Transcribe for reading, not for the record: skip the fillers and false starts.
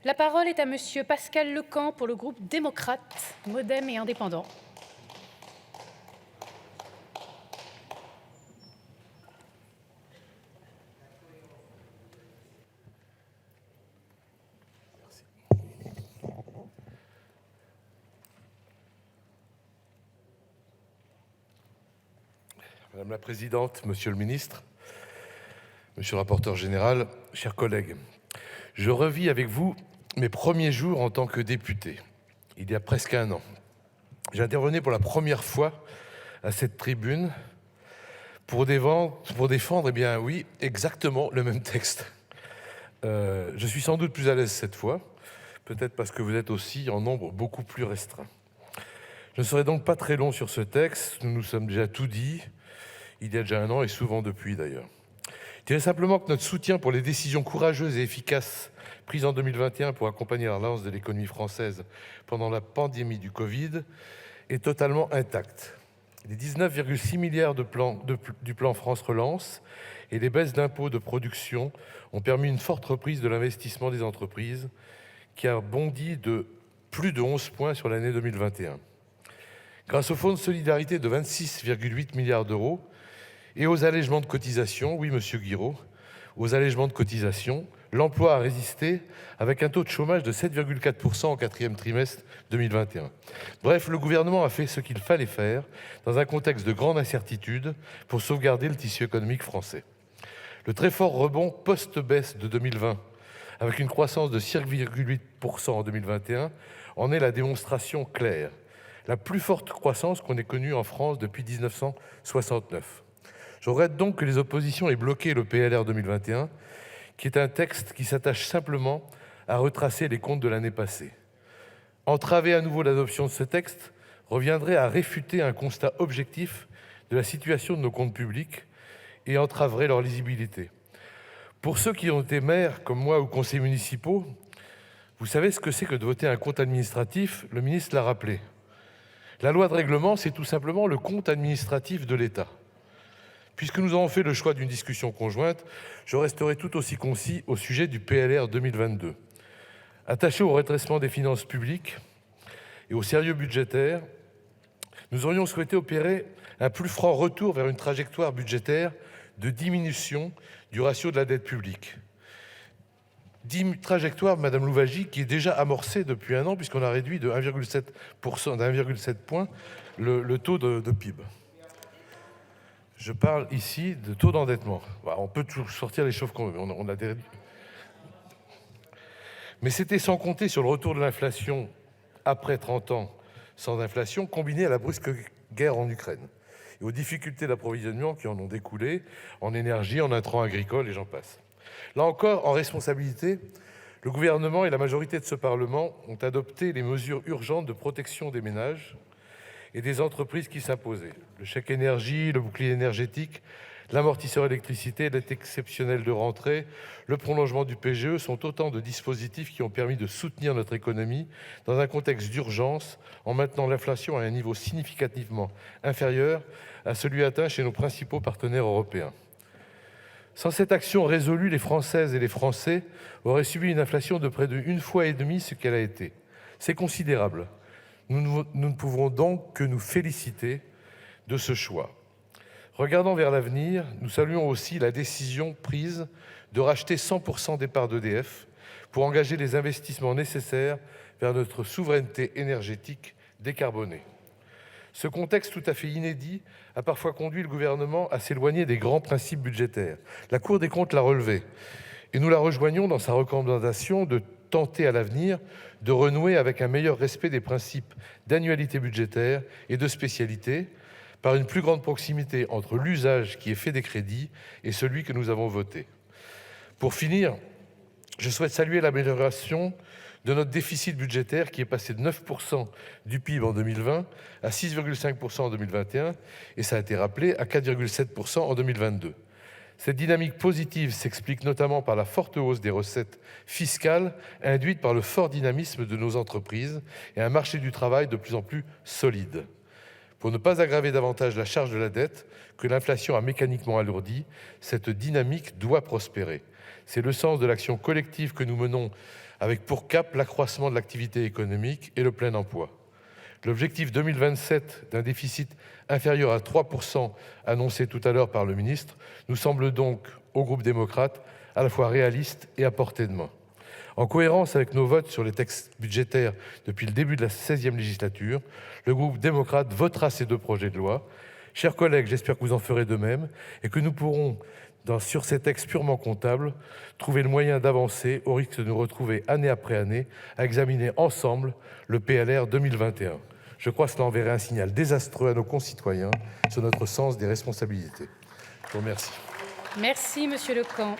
La parole est à Monsieur Pascal Lecamp pour le groupe démocrate, MoDem et indépendant. Madame la Présidente, Monsieur le Ministre, Monsieur le rapporteur général, chers collègues, je revis avec vous mes premiers jours en tant que député, il y a presque un an. J'intervenais pour la première fois à cette tribune pour défendre, eh bien oui, exactement le même texte. Je suis sans doute plus à l'aise cette fois, peut-être parce que vous êtes aussi en nombre beaucoup plus restreint. Je ne serai donc pas très long sur ce texte, nous nous sommes déjà tout dit, il y a déjà un an et souvent depuis d'ailleurs. Je dirais simplement que notre soutien pour les décisions courageuses et efficaces prises en 2021 pour accompagner la relance de l'économie française pendant la pandémie du Covid est totalement intact. Les 19,6 milliards du plan France Relance et les baisses d'impôts de production ont permis une forte reprise de l'investissement des entreprises qui a bondi de plus de 11 points sur l'année 2021. Grâce au fonds de solidarité de 26,8 milliards d'euros, et aux allègements de cotisations, oui, monsieur Guiraud, aux allègements de cotisations, l'emploi a résisté avec un taux de chômage de 7,4% au quatrième trimestre 2021. Bref, le gouvernement a fait ce qu'il fallait faire dans un contexte de grande incertitude pour sauvegarder le tissu économique français. Le très fort rebond post-baisse de 2020, avec une croissance de 6,8% en 2021, en est la démonstration claire. La plus forte croissance qu'on ait connue en France depuis 1969. Je regrette donc que les oppositions aient bloqué le PLR 2021, qui est un texte qui s'attache simplement à retracer les comptes de l'année passée. Entraver à nouveau l'adoption de ce texte reviendrait à réfuter un constat objectif de la situation de nos comptes publics et entraverait leur lisibilité. Pour ceux qui ont été maires, comme moi, ou conseillers municipaux, vous savez ce que c'est que de voter un compte administratif, le ministre l'a rappelé. La loi de règlement, c'est tout simplement le compte administratif de l'État. Puisque nous avons fait le choix d'une discussion conjointe, je resterai tout aussi concis au sujet du PLR 2022. Attaché au redressement des finances publiques et au sérieux budgétaire, nous aurions souhaité opérer un plus franc retour vers une trajectoire budgétaire de diminution du ratio de la dette publique. Trajectoire, Madame Louwagie, qui est déjà amorcée depuis un an, puisqu'on a réduit de 1,7 point le taux de PIB. Je parle ici de taux d'endettement. On peut toujours sortir les chauves qu'on veut, on a des... Mais c'était sans compter sur le retour de l'inflation après 30 ans sans inflation, combiné à la brusque guerre en Ukraine et aux difficultés d'approvisionnement qui en ont découlé en énergie, en intrants agricoles et j'en passe. Là encore, en responsabilité, le gouvernement et la majorité de ce Parlement ont adopté les mesures urgentes de protection des ménages et des entreprises qui s'imposaient. Le chèque énergie, le bouclier énergétique, l'amortisseur électricité, l'aide exceptionnelle de rentrée, le prolongement du PGE sont autant de dispositifs qui ont permis de soutenir notre économie dans un contexte d'urgence en maintenant l'inflation à un niveau significativement inférieur à celui atteint chez nos principaux partenaires européens. Sans cette action résolue, les Françaises et les Français auraient subi une inflation de près de 1,5 fois ce qu'elle a été. C'est considérable. Nous ne pouvons donc que nous féliciter de ce choix. Regardant vers l'avenir, nous saluons aussi la décision prise de racheter 100% des parts d'EDF pour engager les investissements nécessaires vers notre souveraineté énergétique décarbonée. Ce contexte tout à fait inédit a parfois conduit le gouvernement à s'éloigner des grands principes budgétaires. La Cour des comptes l'a relevé et nous la rejoignons dans sa recommandation de tenter à l'avenir de renouer avec un meilleur respect des principes d'annualité budgétaire et de spécialité par une plus grande proximité entre l'usage qui est fait des crédits et celui que nous avons voté. Pour finir, je souhaite saluer l'amélioration de notre déficit budgétaire qui est passé de 9% du PIB en 2020 à 6,5% en 2021 et ça a été rappelé à 4,7% en 2022. Cette dynamique positive s'explique notamment par la forte hausse des recettes fiscales induite par le fort dynamisme de nos entreprises et un marché du travail de plus en plus solide. Pour ne pas aggraver davantage la charge de la dette que l'inflation a mécaniquement alourdie, cette dynamique doit prospérer. C'est le sens de l'action collective que nous menons avec pour cap l'accroissement de l'activité économique et le plein emploi. L'objectif 2027 d'un déficit inférieur à 3% annoncé tout à l'heure par le ministre nous semble donc, au groupe démocrate, à la fois réaliste et à portée de main. En cohérence avec nos votes sur les textes budgétaires depuis le début de la 16e législature, le groupe démocrate votera ces deux projets de loi. Chers collègues, j'espère que vous en ferez de même et que nous pourrons, sur ces textes purement comptables, trouver le moyen d'avancer au risque de nous retrouver année après année à examiner ensemble le PLR 2021. Je crois que cela enverrait un signal désastreux à nos concitoyens sur notre sens des responsabilités. Je vous remercie. Merci, Monsieur Lecamp.